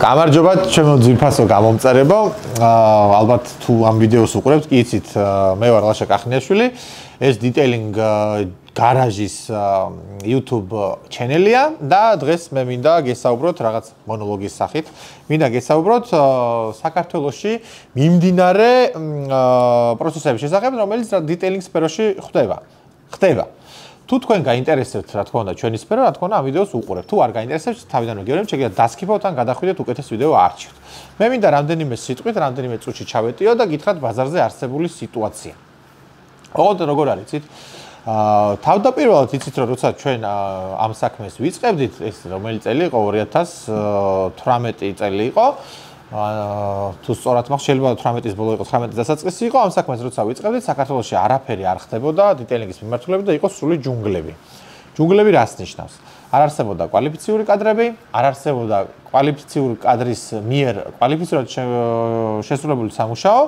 გამარჯობა, ჩემო ძვირფასო გამომწერებო. ალბათ თუ ამ ვიდეოს უყურებთ, კი იცით, მე ვარ ლაშა კახნიაშვილი. ეს Detailing Garage-ის YouTube channel-ია და დღეს მე მინდა გესაუბროთ რაღაც მონოლოგის სახით. მინდა გესაუბროთ საქართველოში მიმდინარე პროცესების შესახებ, რომელიც detailing სფეროში ხდება. თუ თქვენ გაინტერესებთ, რა თქმა უნდა, ჩვენი სფერო, რა თქმა უნდა, ამ ვიდეოს უყურებთ. თუ არ გაინტერესებთ, თავიდანვე გეუბნებით, შეგიძლიათ დასქიფოთ ან გადახვიდეთ უკეთეს ვიდეო არჩევთ. მე მინდა რამდენიმე სიტყვით, რამდენიმე წუთში ჩავეტიო და გითხრათ ბაზარზე არსებული სიტუაცია. ოღონდ როგორ არის, იცით? თავდაპირველად იცით, რომ როცა ჩვენ ამ საქმეს ვიწყებდით, ეს რომელი წელი იყო? 2018 წელი იყო. თუ სწორად მახსოვს, შეიძლება 18-ის ბოლო იყოს, 19-ის დასაწყისი იყო. ამ საქმეს როცა ვიწყებდით, საქართველოში არაფერი არ ხდებოდა დეტეილინგის მიმართულებით და იყო სრული ჯუნგლები. ჯუნგლები რას ნიშნავს? არ არსებობდა კვალიფიციური კადრები, არ არსებობდა კვალიფიციური კადრის მიერ კვალიფიცირებად შესრულებული სამუშაო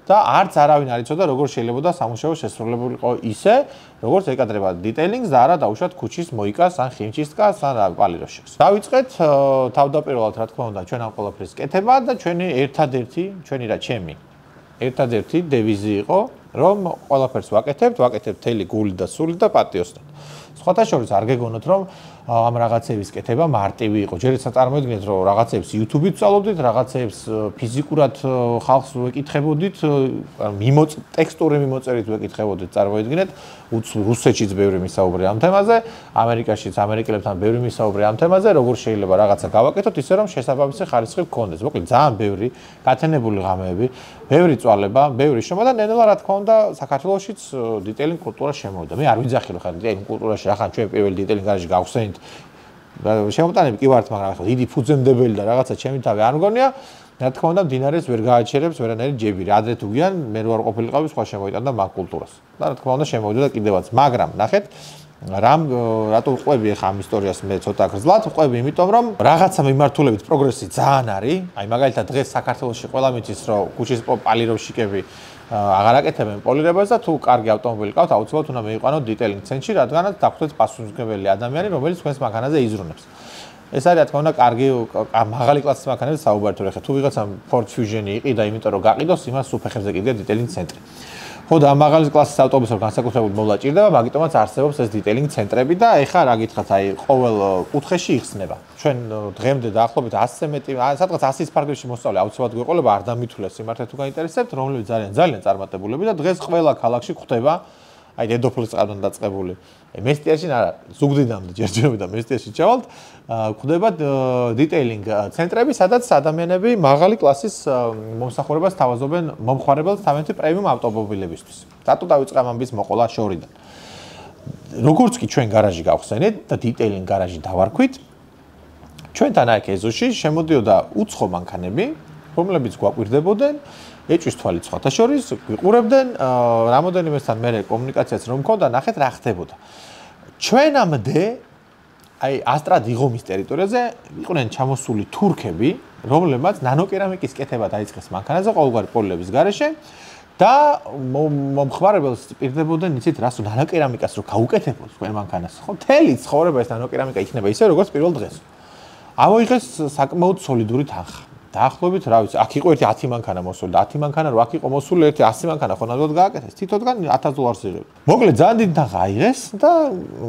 და არც არავინ არ იცოდა, როგორ შეიძლება სამუშაო შესრულებულიყო ისე, როგორც ეკადრება დეტეილინგს და არა დაუშვათ ქუჩის მოიკას ან ხიმჩისტკას ან პალიროშეკს. დავიწყეთ თავდაპირველად, რა თქმა უნდა, ჩვენ ამ ყველაფრის კეთება და ჩვენი ერთადერთი დევიზი იყო, რომ ყველაფერს ვაკეთებთ მთელი გული და სული და პატიოსნად. სხვათა შორის არ გეგონოთ, რომ ამ რაღაცების კეთება მარტივი იყო. ჯერ ეცა წარმოიდგინეთ, რომ რაღაცებს YouTube-ით ვსწავლობდით, რაღაცებს ფიზიკურად ხალხს ვეკითხებოდით, ტექსტური მიმოწერით ვეკითხებოდით, წარმოიდგინეთ, რუსეთშიც ბევრი მისაუბრე ამ თემაზე, ამერიკაშიც ამერიკელებთან ბევრი მისაუბრე ამ თემაზე, როგორ შეიძლება რაღაცა გავაკეთოთ ისე, რომ შესაბამისი ხარისხი გქონდეს. მოკლედ, ძალიან ბევრი გათენებული ღამეები, ბევრი წვალება, ბევრი შრომა და ნელა, რა თქმა უნდა, საქართველოშიც დეტეილინგ კულტურა შემოვიდა. მე არ ვიძახი, რომ ხარ დეტეილინგ კულტურაში ახლა ჩვენ პირველი დეტეილინგ გარაჟი გავხსენით. შემოტანები კი ვართ, მაგრამ ახლა დიდი ფუძემდებელი და რაღაცა ჩემი თავი არ მგონია. რა თქმა უნდა, მდინარეს ვერ გააჩერებს ვერანაირი ჯებირი. ადრე თუ გიან, მე რო არ ყოფილიყავი, სხვა შემოიტანდა მაგ კულტურას. და რა თქმა უნდა, შემოვიდა და კიდევაც, მაგრამ ნახეთ, რატო ვყვები ახლა ამ ისტორიას მე ცოტა გრძლად, ვყვები იმიტომ, რომ რაღაცა მიმართულებით პროგრესი ძალიან არის. აი, მაგალითად, დღეს საქართველოში ყველა მიცის, რომ ქუჩის პალიროვშიკები აღარ აკეთებენ პოლირებას და თუ კარგი ავტომობილი ყავთ, აუცილებლად უნდა მეიყვანოთ დეტეილინგ ცენტრში, რადგანაც დაგვხვდეთ პასუხისმგებელი ადამიანი, რომელიც თქვენს მანქანაზე იზრუნებს. ეს არის, რა თქმა უნდა, კარგი მაღალი კლასის მანქანებზე საუბარი თუ ეხლა თუ ვიღაცამ Ford Fusion-ი იყიდა, იმიტომ რომ გაყიდოს, იმას უფეხებზე კიდია დეტეილინგ ცენტრი. ხო და ამ მაღალი კლასის ავტობუსებს განსაკუთრებულად მოვლა ჭირდება, მაგიტომაც არსებობს ეს დეტეილინგ ცენტრები და ეხლა რა გითხრათ, აი ყოველ კუთხეში იხსნება. ჩვენ დღემდე დაახლოებით 100-ზე მეტი, სადღაც 100-ის ფარგლებში მოსწავლე აუცილებლად გვეყოლება, არ დამითვლეს სიმართლე თუ გაინტერესებთ, რომლებიც ძალიან წარმატებულები და დღეს ყველა ქალაქში გვხვდება, აი დედოფლის წყალთან დაწყებული. მესტიაში არა, ზუგდიდამდე ჯერჯერობით და მესტიაში ჩავალთ, გვხვდება დეტეილინგ ცენტრები, სადაც ადამიანები მაღალი კლასის მომსახურებას თავაზობენ მომხმარებელს თავიანთი პრემიუმ ავტომობილებისთვის. რატო დავიწყე ამბის მოყოლა შორიდან? როგორც კი ჩვენ გარაჟი გავხსენეთ და დეტეილინგ გარაჟი დავარქვით, ჩვენთან აქ ეზოში შემოდიოდა უცხო მანქანები, რომლებიც გვაკვირდებოდნენ, ეჭვის თვალით სხვათა შორის, ვიყურებდნენ, რამოდენიმესთან მე კომუნიკაციაც რომ მქონდა, ნახეთ რა ხდებოდა. ჩვენამდე აი ასტრად იღომის ტერიტორიაზე იყვნენ ჩამოსული თურქები, რომლებმაც ნანოკერამიკის კეთება დაიწყეს მანქანაზე ყოველგვარი პოლირების გარეშე და მომხმარებელს პირდებოდნენ, იცით რას, ნანოკერამიკას რო გაუკეთებოს თქვენ მანქანას, ხო, მთელი ცხოვრება ეს ნანოკერამიკა იქნება ისე როგორც პირველ დღეს. ამოიღეს საკმაოდ სოლიდური თანხა. დაახლოებით, რა ვიცი, აქ იყო ერთი 10 მანქანა მოსული და 10 მანქანა რო აქ იყო მოსული ერთი 100 მანქანა ხო ნამდვილად გააკეთეს. თითოდგან $1000 იღებდა. მოკლედ, ძალიან დიდი თანხა აიღეს და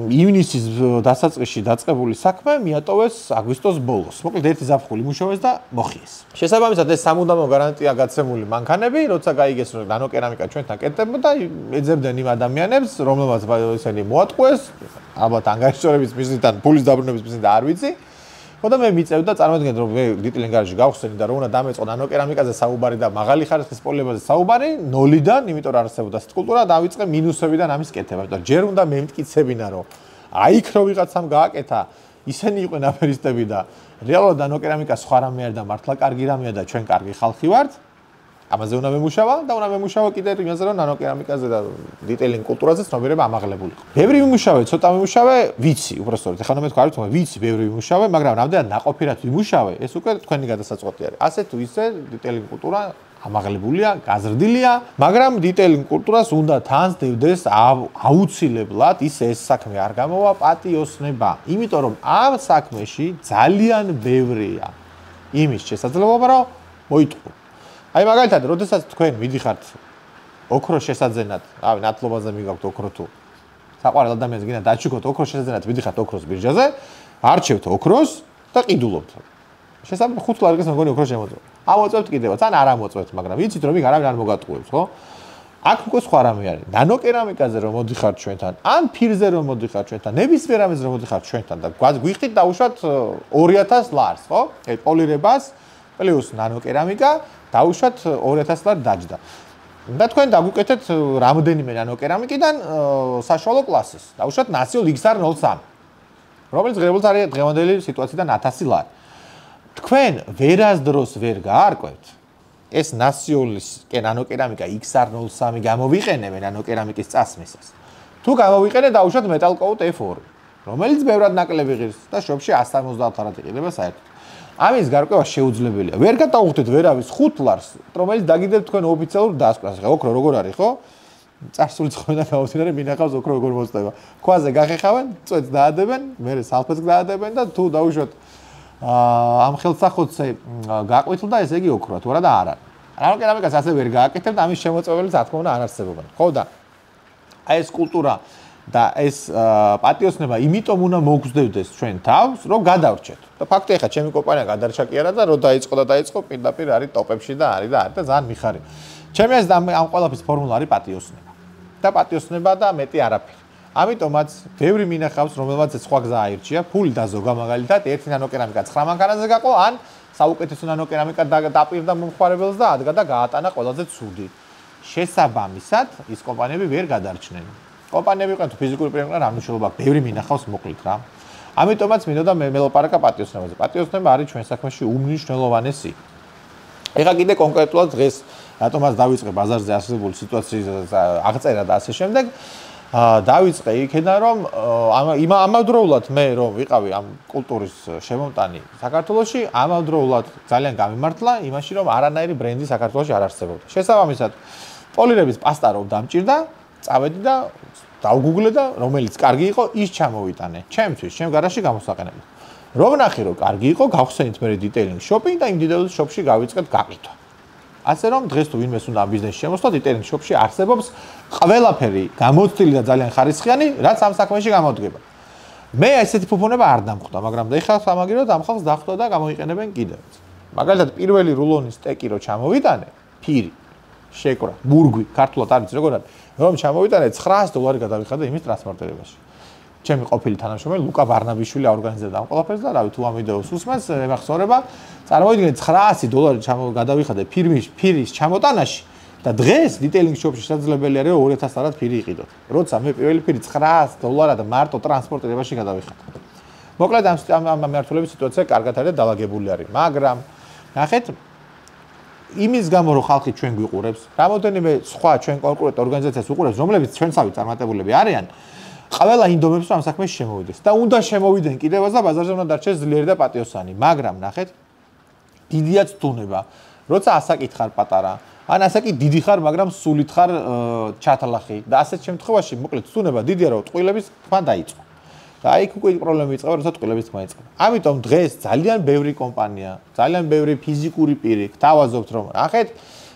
ივნისის დასაწყისში დაწყებული საქმე მიატოვეს აგვისტოს ბოლოს. მოკლედ, ერთი ზაფხული იმუშავეს და მოხიეს. შესაბამისად, ეს სამუდამო გარანტია გაცემული მანქანები, როცა გაიგეს, რომ ნანოკერამიკა ჩვენთან კეთდებოდა, ეძებდნენ იმ ადამიანებს, რომლებმაც ესენი მოატყუეს, ალბათ ანგარიშების მიზნით ან ფულის დაბრუნების მიზნით არ ვიცი. ხო და მე მიწევდა წარმოიდგინეთ რომ მე დეტეილინგ გარაჟი გავხსენი და რომ უნდა დამეწყო ნანოკერამიკაზე საუბარი და მაღალი ხარისხის პოლირებაზე საუბარი ნოლიდან, იმიტომ რომ არსებობდა კულტურა, დავიწყე მინუსებიდან ამის კეთება. იმიტომ ჯერ უნდა მემტკიცებინა რომ აი იქ რო ვიღაცამ გააკეთა, ისინი იყვნენ აფერისტები და რეალურად ნანოკერამიკა სხვა რამე არ და მართლა კარგი რამეა და ჩვენ კარგი ხალხი ვართ. ამაზე უნდა მემუშავა და უნდა მემუშავა კიდევ იმაზე რომ ნანოკერამიკაზე და დეტეილინგ კულტურაზე ცნობიერება ამაღლებულიყო. ბევრი მიმუშავე, ცოტა მიმუშავე, ვიცი, უბრალოდ ეხლა მე თქვა რომ ვიცი ბევრი მიმუშავე, მაგრამ რამდენად ნაყოფიერად მიმუშავე, ეს უკვე თქვენი გადასაწყვეტი არის. ასე თუ ისე დეტეილინგ კულტურა ამაღლებულია, გაზრდილია, მაგრამ დეტეილინგ კულტურას უნდა თან სდევდეს აუცილებლად ის საქმე არ გამოვა პატიოსნება, იმიტომ რომ ამ საქმეში ძალიან ბევრია იმის შესაძლებლობა, რომ მოიტყო. აი მაგალითად, როდესაც თქვენ მიდიხართ ოქროს შესაძენად, რავი, ნათლობაზე მიგაქვთ ოქრო თუ საყვარელ ადამიანს გინდა დაჩუქოთ ოქროს შესაძენად მიდიხართ ოქროს ბირჟაზე, არჩევთ ოქროს და ყიდულობთ. შესაძლოა 5 ლარგის მოგონი ოქრო შემოწმოთ. ამოწევთ კიდევაც, ან არ ამოწევთ, მაგრამ ვიცით რომ იქ არავინ არ მოგატყუებს, ხო? აქ უკვე სხვა რამე არის. ნანოკერამიკაზე რომ მოდიხართ ჩვენთან, ან ფირზე რომ მოდიხართ ჩვენთან, ნებისმიერ ამაზე რომ მოდიხართ ჩვენთან და გვიხდით დაუშვათ 2000 ლარს, ხო? აი პოლირებას პლუს ნანოკერამიკა დაუშვათ 2000 ლარი დაჯდა. და თქვენ დაგვიკეთეთ რამდენიმე ნანოკერამიკიდან საშუალო კლასის. დაუშვათ ნაციოლ XR03, რომელიც ღირებულს არის დღევანდელი სიტუაციიდან 1000 ლარი. თქვენ ვერასდროს ვერ გაარკვევთ ეს ნაციონალის ნანოკერამიკა XR03 გამოვიყენებენ ნანოკერამიკის წასმისას. თუ გამოვიყენე დაუშვათ მეტალკოუტ F2, რომელიც ბევრად ნაკლები ღირს და შოპში 170 ლარად იყიდება საერთოდ. ამის გარკვევა შეუძლებელია. ვერ გადავუხდეთ ვერავის 5 ლარს, რომელიც დაგიდებთ თქვენ ოფიციალურ დასკვას. ოქრო როგორ არის, ხო? წარსული ცხოვრება გამომდინარე მინახავს ოქრო როგორ მოწდება. ქვაზე გახეხავენ, წვეთს დაადებენ, მერე სალფეთს დაადებენ და თუ დაუშვათ ამ ხელსახოცე გაყვითლდა, ესე იგი ოქროა, თუ არა და არ არის. ნანოკერამიკას ასე ვერ გააკეთებთ, ამის შემოწმებელიც რა თქმა უნდა არ არსებობენ. ხო და აი ეს კულტურა და ეს პატიოსნება იმიტომ უნდა მოგგვდევდეს ჩვენ თავს, რომ გადავრჩეთ. და ფაქტია, ხა ჩემი კომპანია გადარჩა კი არა და რო დაიწყო პირდაპირ არის ტოპებში და არის და ძალიან მიხარი. ჩემი აზრით ამ ყველაფრის ფორმულა არის პატიოსნება. და პატიოსნება და მეტი არაფერი. ამიტომაც ბევრი მინახავს, რომელმაც სხვა გზა აირჩია, ფული დაზოგა მაგალითად, ერთი ნანოკერამიკა 9 მანქანაზე გაყო, ან საუკეთესო ნანოკერამიკა დაპირდა მომხმარებელს და ადგა და გაატანა ყველაზე ცუდი. შესაბამისად, ის კომპანიები ვერ გადარჩნენ. კომპანიები ყავთ ფიზიკური პირები, რა მნიშვნელობა აქვს, ბევრი მინახავს მოკლით რა. ამიტომაც მინდოდა მე მელაპარაკა პატიოსნებაზე. პატიოსნება არის ჩვენ საქმეში უმნიშვნელოვანესი. ეხლა კიდე კონკრეტულად დღეს რატომაც დავიწყე ბაზარზე არსებული სიტუაციის აღწერა და ასე შემდეგ. დავიწყე იქიდან რომ ამავდროულად მე რომ ვიყავი ამ კულტურის შემომტანი საქართველოში, ამავდროულად ძალიან გამიმართლა იმაში რომ არანაირი ბრენდი საქართველოში არ არსებობდა. შესაბამისად, პოლირების პასტა რომ დამჭირდა, წავედი და დავგუგლე და რომელიც კარგი იყო, ის ჩამოვიტანე. ჩემთვის, ჩემ გარაჟში გამოსაყენებლად. რომ ნახე რომ კარგი იყო, გავხსენით მე დეტეილინგ შოპინგ და იმ დეტეილინგ შოპში გავიწყეთ გაყიდვა. ასე რომ დღეს თუ ვინმეს უნდა ამ ბიზნესში შემოსვლა, დეტეილინგ შოპში არსებობს ყველაფერი გამოცდილი და ძალიან ხარისხიანი, რაც ამ საქმეში გამოდგება. მე ესეთი ფუფუნება არ დამხვდა, მაგრამ ეხლა სამაგიეროდ ამ ხალხს დახვდა და გამოიყენებენ კიდევაც. მაგალითად, პირველი რულონის სტეკი რო ჩამოვიტანე, ფირი, შეკრა, ბურგვი, ქართულად არ ვიცი როგორ არის, რომ ჩამოვიტანე $900 გადავიხადე იმის ტრანსპორტირებაში. ჩემი ყოფილი თანამშრომელი ლუკა ბარნაბიშვილი აორგანიზებდა ამ ყველაფერს და რავი თუ ამ ვიდეოს უსმენს, ემახსოვრება, წარმოვიდგინეთ $900 გადავიხადე ფირის ჩამოტანაში და დღეს დეტეილინგ შოპში შესაძლებელი არის 2000 ლარად ფირი იყიდოთ. როცა მე პირველი ფირი $900 მარტო ტრანსპორტირებაში გადავიხადე. მოკლედ ამ მართლობის სიტუაცია კარგად არის დალაგებული არის, მაგრამ ნახეთ იმის გამო რომ ხალხი ჩვენ გვიყურებს, რამოდენიმე სხვა ჩვენ კონკრეტ ორგანიზაციას უყურებს, რომლებიც ჩვენსავი წარმატებულები არიან, ყველა ინდომებს რომ ამ საქმეში შემოვიდეს და უნდა შემოვიდნენ კიდევაც და ბაზარზე უნდა დარჩეს ძლიერი და პატიოსანი, მაგრამ ნახეთ დიდიაც თუნება, როცა ასაკით ხარ პატარა, ან ასაკი დიდი ხარ, მაგრამ სულით ხარ ჩათლახი და ასეთ შემთხვევაში მოკლედ თუნება დიდია რომ ტყუილების თქმა დაიწყო. და იქ უკვე პრობლემა იწყება, როცა ტყუილების თქმა იწყება. ამიტომ დღეს ძალიან ბევრი კომპანია, ძალიან ბევრი ფიზიკური პირი გთავაზობთ რომ ნახეთ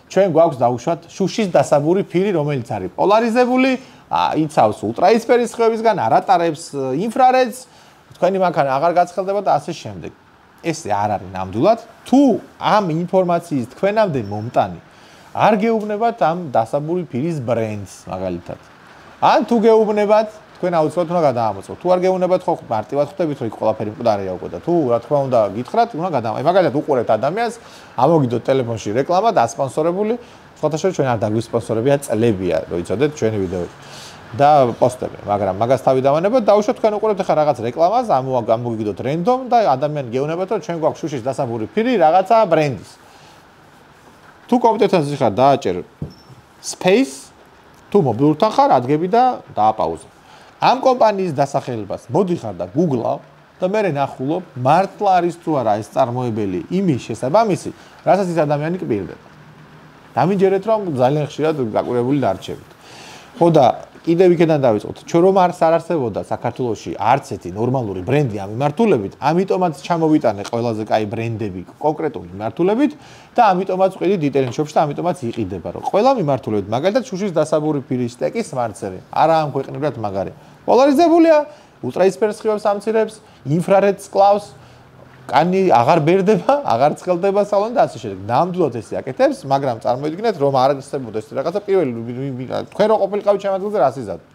ჩვენ გვაქვს დაუშვათ შუშის დასაბური ფირი, რომელიც არის პოლარიზებული, იცავს ულტრაისფერის სხივებისგან, არ ატარებს ინფრარედს, თქვენი მანქანა აღარ გაცხელდება და ასე შემდეგ. ესე არ არის ნამდვილად. თუ ამ ინფორმაციის თქვენამდე მომტანი არ გეუბნებათ ამ დასაბური ფირის ბრენდს მაგალითად. ან თუ გეუბნებათ, თქვენ აუცილებლად უნდა გადაამოწმოთ. თუ არ გეუბნებათ, ხო მარტივად ხვდებით რომ იქ ყველაფერი მკვდარია უკვე და თუ რა თქმა უნდა გითხრათ, უნდა გადაამოწმოთ. მაგალითად უყურებთ ადამიანს, ამოგიდოთ ტელეფონში რეკლამა დასპონსორებული, სხვათა შორის ჩვენ არ დაგვისპონსორებია წლებია, რომ იცოდეთ ჩვენი ვიდეოები. და პოსტები, მაგრამ მაგას თავი დავანებოთ, დაუშვათ თქვენ უყურებთ ახლა რაღაც რეკლამას, ამოგიგდოთ რენდომ და ადამიანი გეუბნებათ, რომ ჩვენ გვაქვს შუშის დასაბური ფირი რაღაცა ბრენდის. თუ კომპიუტერზე ხარ, დააჭერ space, თუ მობილურთან ხარ, ადგები და დააპაუზე. ამ კომპანიის დასახელებას მოდიხარ და გუგლავ და მე ნახულობ, მართლა არის თუ არა ეს წარმოებელი იმის შესაბამისი, რასაც ის ადამიანი კბილდება. დამიჯერეთ, რომ ძალიან ხშირად გაკვირვებული დარჩებით. ხო და კიდევ იქიდან დავიწყოთ. ჩვენ რომ არ არსებობდა საქართველოში არც ერთი ნორმალური ბრენდი ამ მიმართულებით, ამიტომაც ჩამოვიტანე ყველაზე კაი ბრენდები კონკრეტული მიმართულებით და ამიტომაც ვყიდი დიტეილინგ შოპში და ამიტომაც იყიდება, რომ ყველა მიმართულებით, მაგალითად შუშის დასაბური ფირის სტეკის სმარტსერი, არა ამ ქვეყნებად მაგარი. პოლარიზებულია, ულტრაისფერ სხივებს ამცირებს, ინფრარედს კლავს, კანი აღარ ბერდება, აღარ ცხელდება სალონი და ასე შემდეგ. ნამდვილად ესე აკეთებს, მაგრამ წარმოიდგინეთ, რომ არ არსებობდა ეს რაღაცა პირველი თქვენ რო ყოფილიყავით შემადგენლზე რას იზადოთ.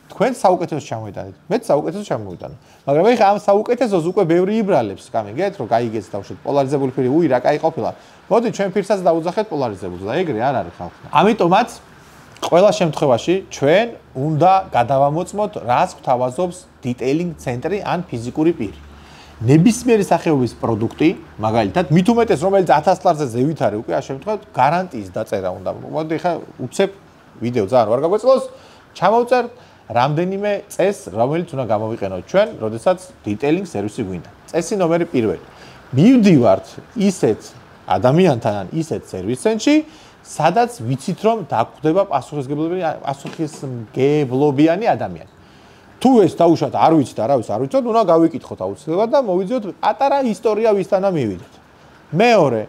თქვენ საუკეთესოს ჩამოიტანეთ. მეც საუკეთესოს ჩამოვიტანე. მაგრამ ეხლა ამ საუკეთესოს უკვე ბევრი იბრალებს, გამიგეთ, რომ გაიგეთ თავშეთ პოლარიზებული ფირი, უი რა კაი ყოფილა. მოდი ჩვენ ფირსაც დაუძახეთ პოლარიზებულს და ეგრე არ არის ხალხი. ამიტომაც ყველა შემთხვევაში ჩვენ უნდა გადავამოწმოთ, რას გვთავაზობს დიტეილინგ ცენტრი ან ფიზიკური პირი. ნებისმიერი სახეობის პროდუქტი, მაგალითად, მით უმეტეს რომელიც 1000 ლარზე ზევით არის, უკვე ამ შემთხვევაში გარანტიის დაწერა უნდა. მოდი ხა უცებ ვიდეო ძალიან ვარ გაგვეწყოს, ჩამოვწერ რამდენიმე წესს, რომელიც უნდა გამოვიყენოთ ჩვენ, როდესაც დიტეილინგ სერვისი გვინდა. წესი ნომერი 1. მივდივართ ისეთ ადამიანთან ან ისეთ სერვის ცენტრში, სადაც ვიცით რომ დაგვხვდება პასუხისმგებლობიანი ადამიანი. თუ ეს დაუშვათ არ ვიცით, არავის არ ვიცით, უნდა გავიკითხოთ აუცილებლად და მოვიძიოთ პატარა ისტორია ვისთანა მივიდეთ. მეორე,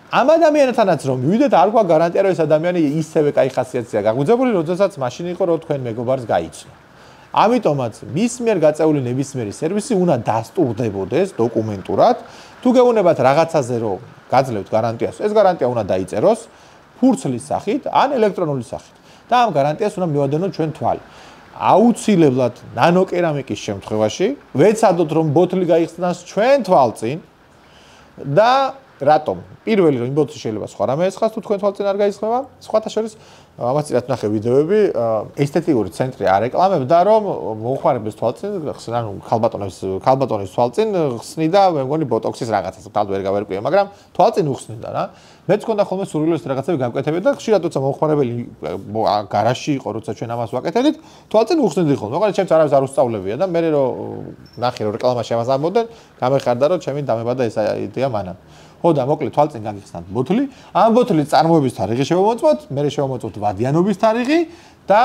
ამ ადამიანთანაც რომ მივიდეთ, არ გვაქვს გარანტია, რომ ეს ადამიანი ისევე კაი ხასიათზეა გაგვიძებული, როდესაც მაშინ იყო, რომ თქვენ მეგობარს გაიცნო. ამიტომაც მის მიერ გაწეული ნებისმიერი სერვისი უნდა დასტურდებოდეს დოკუმენტურად. თუ გეუბნებათ რაღაცაზე რომ გაძლევთ გარანტიას, ეს გარანტია უნდა დაიწეროს ფურცლის სახით ან ელექტრონული სახით. და ამ გარანტიას უნდა მივადენოთ ჩვენ თვალი. აუცილებლად ნანოკერამიკის შემთხვევაში ვეცადოთ რომ ბოთლი გაიხსნას ჩვენ თვალწინ და რატომ? პირველი რომ იმ ბოთლი შეიძლება სხვა რამე ესხას თუ თქვენ თვალწინ არ გაიხსნება, სხვათა შორის ამას წინათ ნახე ვიდეოები, ესთეტიკური ცენტრი არეკლამებდა რომ მოხმარების თვალწინ ხსნა, ანუ ქალბატონის თვალწინ ხსნიდა, მე მგონი ბოტოქსის რაღაცას, თალ ვერ გავერკვია, მაგრამ თვალწინ უხსნიდა რა. მეც მქონდა ხოლმე სურვილი ეს რაღაცები გავკეთებდი და ხშირად როცა მოხმარებელი გარაჟში იყო, როცა ჩვენ ამას ვაკეთებდით, თვალწინ უხსნიდი ხოლმე. მოყოლე ჩემს არავის არ უსწავლებია და მე რომ ნახე რომ რეკლამაში ამას ამბობდნენ, გამეხარდა რომ ჩემი დამებადა ეს იდეა მანამ. ხო და მოკლედ თვალწინ გაგიხსნათ ბოთლი. ამ ბოთლის წარმოების თარიღი შევამოწმოთ, მე შევამოწმოთ ვადიანობის თარიღი და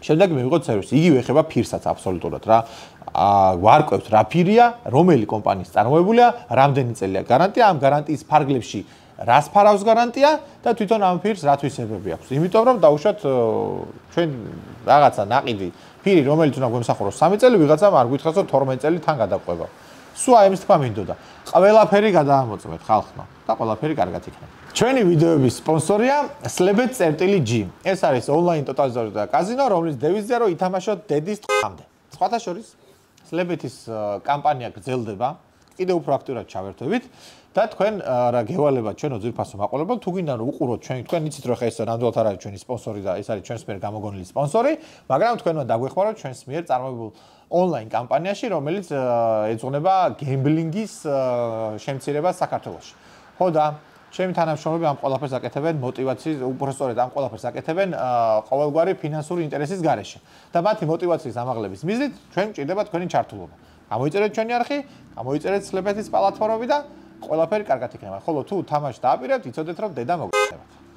შემდეგ მივიღოთ სერვისი. იგივე ეხება ფირსაც აბსოლუტურად რა. ვარკვევთ რა ფირია, რომელი კომპანიის წარმოებულია, რამდენი წელია გარანტია, ამ გარანტიის ფარგლებში რას ფარავს გარანტია და თვითონ ამ ფირს რა თვისებები აქვს. იმიტომ რომ დაუშვათ ჩვენ რაღაცა ნაყიდი ფირი, რომელიც უნდა გვემსახუროს 3 წელი, ვიღაცამ არ გითხრას რომ 12 წელი თან გადაყვება. სულ აი ეს თქვა მინდოდა. ყველაფერი გადაამოწმეთ ხალხმა და ყველაფერი კარგად იქნება. ჩვენი ვიდეოების სპონსორია Slebet.G. ეს არის ონლაინ ტოტალიზატორი და კაზინო, რომლის დევიზია რომ ითამაშოთ დედის ტყამდე. სხვათა შორის Slebet-ის კამპანია გრძელდება, კიდევ უფრო აქტიურად ჩავერთვებით და თქვენ რა გევალებათ ჩვენო ძირფასო მაყოლებელ, თუ გინდა რომ უყუროთ თქვენ იცით რომ ხა ეს ნამდვილად არ არის ჩვენი სპონსორი და ეს არის ჩვენს მიერ გამოგონილი სპონსორი, მაგრამ თქვენმა დაგვეხმაროთ ჩვენს მიერ წარმოებულ ონლაინ კამპანიაში, რომელიც ეძღვნება გემბლინგის შემცირებას საქართველოში. ხო და ჩემი თანამშრომლები ამ ყველაფერს აკეთებენ мотивაციის, უპროსტორედ ამ ყველაფერს აკეთებენ ყოველგვარი ფინანსური ინტერესის გარეშე. და მათი мотивაციის ამაღლების მიზნით ჩვენ გვჭირდება თქვენი ჩართულობა. გამოიწერეთ ჩვენი არხი, გამოიწერეთ Slebet-ის პლატფორმები და ყველაფერი კარგად იქნება. ხოლო თუ თამაში დააპირებთ, იცოდეთ რომ დედა მოგწევთ.